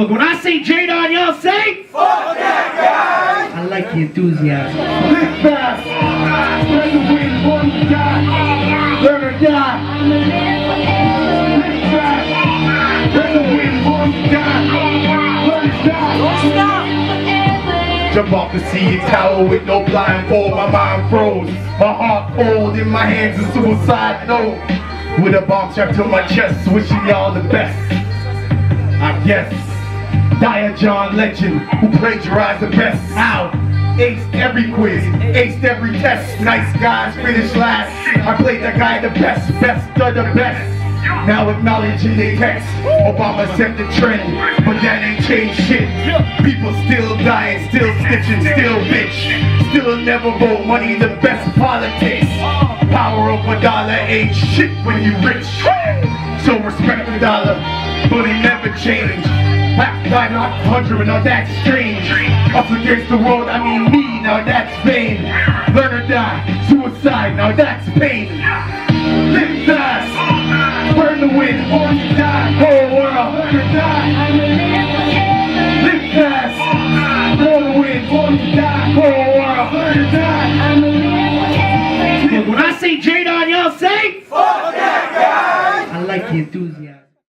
Look, when I say J-Don, y'all say? Fuck that guy! I like the enthusiasm. Live fast! Spread the wind, born to die! Learn or die! Live fast! Spread the wind, born to die! Learn or die! Jump off the CN Tower with no blindfold, my mind froze. My heart cold, in my hands a suicide note. With a bomb strapped to my chest, wishing y'all the best. I guess. Dire John Legend, who plagiarized the best. How? Aced every quiz, aced every test. Nice guys finished last. I played that guy the best of the best. Now acknowledging they text. Obama set the trend, but that ain't changed shit. People still dying, still snitching, still bitch. Still never vote, money the best politics. Power of $1 ain't shit when you rich. So respect the dollar, but it never changed. Half died not 100, now that's strange. Us against the world, I mean me, now that's vain. Learn or die, suicide, now that's pain. Live fast, burn the wind, or you die. Whole world, learn or die. Live fast, burn the wind, or you die. Whole world, learn or die. Look, when I say J-Don,